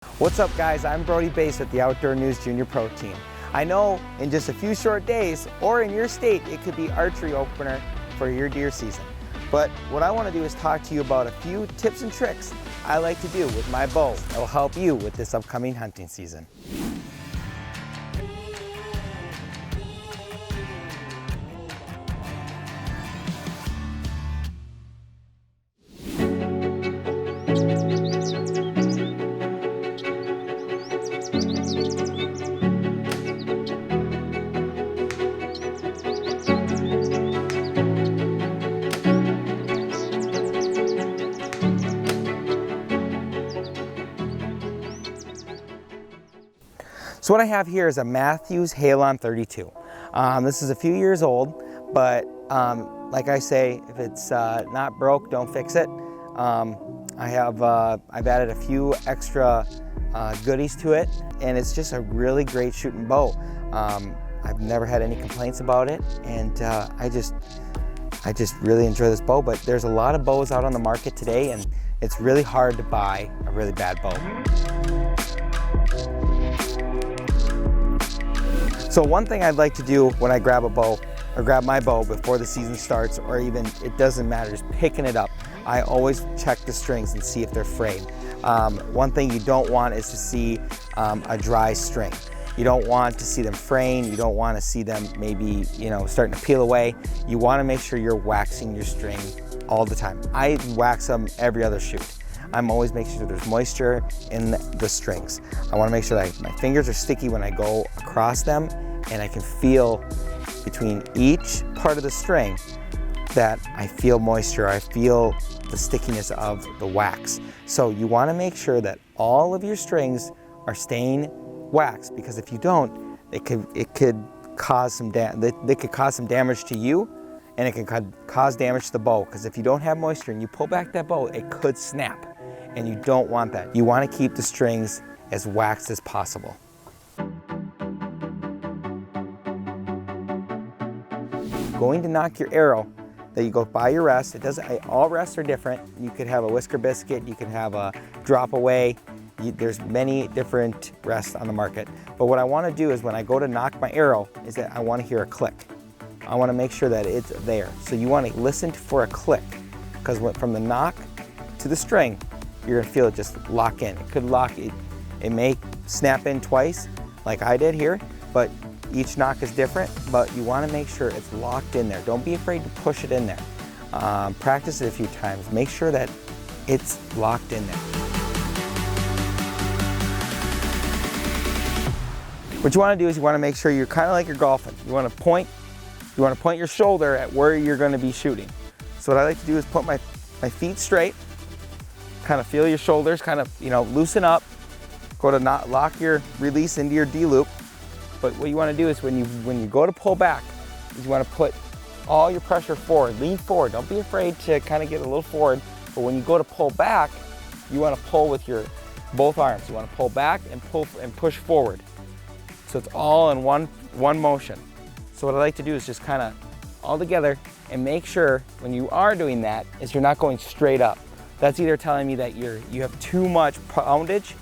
What's up, guys? I'm Brody Boese with the Outdoor News Junior Pro Team. I know in just a few short days, or in your state, it could be archery opener for your deer season. But what I want to do is talk to you about a few tips and tricks I like to do with my bow that will help you with this upcoming hunting season. So what I have here is a Matthews Halon32. This is a few years old, but like I say, if it's not broke, don't fix it. I've added a few extra goodies to it, and it's just a really great shooting bow. I've never had any complaints about it, and I just really enjoy this bow. But there's a lot of bows out on the market today, and it's really hard to buy a really bad bow. So one thing I'd like to do when I grab a bow, or grab my bow before the season starts, or even, it doesn't matter, just picking it up, I always check the strings and see if they're frayed. One thing you don't want is to see a dry string. You don't want to see them fraying. You don't want to see them maybe, starting to peel away. You want to make sure you're waxing your string all the time. I wax them every other shoot. I'm always making sure there's moisture in the strings. I want to make sure that my fingers are sticky when I go across them, and I can feel between each part of the string that I feel moisture, I feel the stickiness of the wax. So you want to make sure that all of your strings are staying waxed, because if you don't, it could cause some damage to you, and it can cause damage to the bow, because if you don't have moisture and you pull back that bow, it could snap. And you don't want that. You want to keep the strings as waxed as possible. Going to knock your arrow, that you go by your rest. All rests are different. You could have a whisker biscuit, you could have a drop away. There's many different rests on the market. But what I want to do is when I go to knock my arrow, is that I want to hear a click. I want to make sure that it's there. So you want to listen for a click, because from the knock to the string, you're gonna feel it just lock in. It could lock, it may snap in twice, like I did here, but each knock is different, but you wanna make sure it's locked in there. Don't be afraid to push it in there. Practice it a few times. Make sure that it's locked in there. What you wanna do is you wanna make sure you're kinda like you're golfing. You wanna point your shoulder at where you're gonna be shooting. So what I like to do is put my feet straight, kind of feel your shoulders, kind of, loosen up, go to lock your release into your D loop. But what you want to do is when you go to pull back, is you want to put all your pressure forward, lean forward. Don't be afraid to kind of get a little forward. But when you go to pull back, you want to pull with your both arms. You want to pull back and pull and push forward. So it's all in one motion. So what I like to do is just kind of all together, and make sure when you are doing that is you're not going straight up. That's either telling me that you have too much poundage,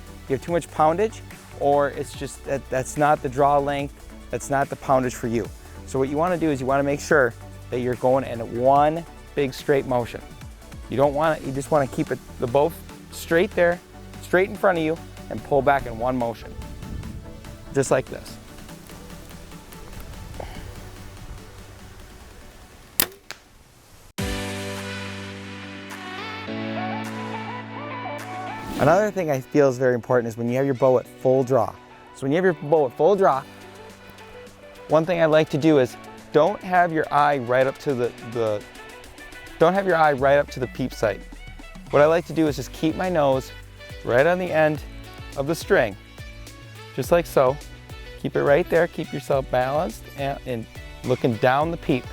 or it's just that's not the draw length, that's not the poundage for you. So what you want to do is you want to make sure that you're going in one big straight motion. You just want to keep the bow straight there, straight in front of you, and pull back in one motion, just like this. Another thing I feel is very important is when you have your bow at full draw. So when you have your bow at full draw, one thing I like to do is don't have your eye right up to the peep sight. What I like to do is just keep my nose right on the end of the string, just like so. Keep it right there. Keep yourself balanced and looking down the peep.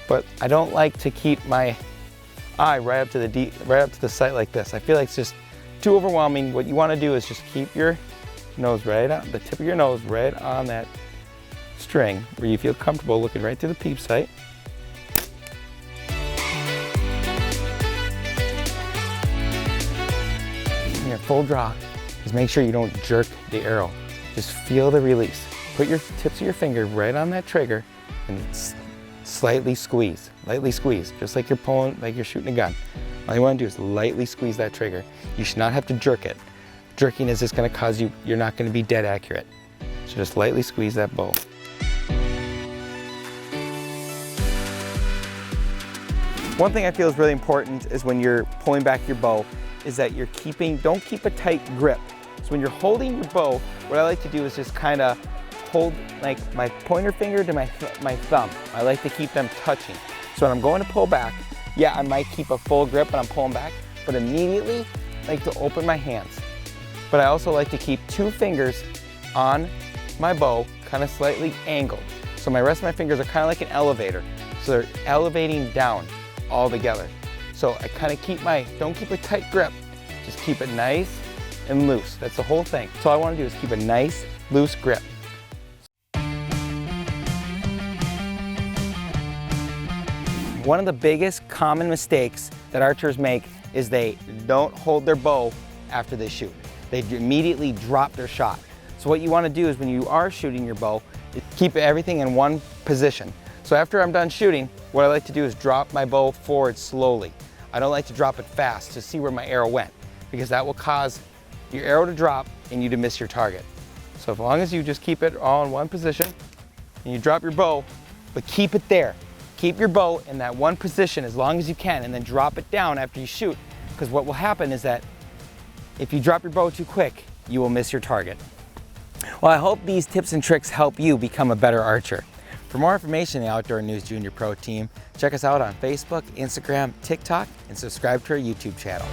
But I don't like to keep my eye right up to the sight like this. I feel like it's just too overwhelming. What you want to do is just keep your nose right on the tip of your nose, right on that string where you feel comfortable, looking right through the peep sight. Here, full draw. is make sure you don't jerk the arrow. Just feel the release. Put your tips of your finger right on that trigger and lightly squeeze, just like you're pulling, like you're shooting a gun. All you want to do is lightly squeeze that trigger. You should not have to jerk it. Jerking is just going to cause you're not going to be dead accurate. So just lightly squeeze that bow. One thing I feel is really important is when you're pulling back your bow is that don't keep a tight grip. So when you're holding your bow, what I like to do is just kind of hold like my pointer finger to my thumb. I like to keep them touching. So when I'm going to pull back, yeah, I might keep a full grip when I'm pulling back, but immediately I like to open my hands. But I also like to keep 2 fingers on my bow, kind of slightly angled. So my rest of my fingers are kind of like an elevator. So they're elevating down all together. So I kind of don't keep a tight grip, just keep it nice and loose. That's the whole thing. So all I want to do is keep a nice, loose grip. One of the biggest common mistakes that archers make is they don't hold their bow after they shoot. They immediately drop their shot. So what you want to do is when you are shooting your bow, keep everything in one position. So after I'm done shooting, what I like to do is drop my bow forward slowly. I don't like to drop it fast to see where my arrow went, because that will cause your arrow to drop and you to miss your target. So as long as you just keep it all in one position and you drop your bow, but keep it there. Keep your bow in that one position as long as you can and then drop it down after you shoot, because what will happen is that if you drop your bow too quick, you will miss your target. Well, I hope these tips and tricks help you become a better archer. For more information on the Outdoor News Junior Pro team, check us out on Facebook, Instagram, TikTok, and subscribe to our YouTube channel.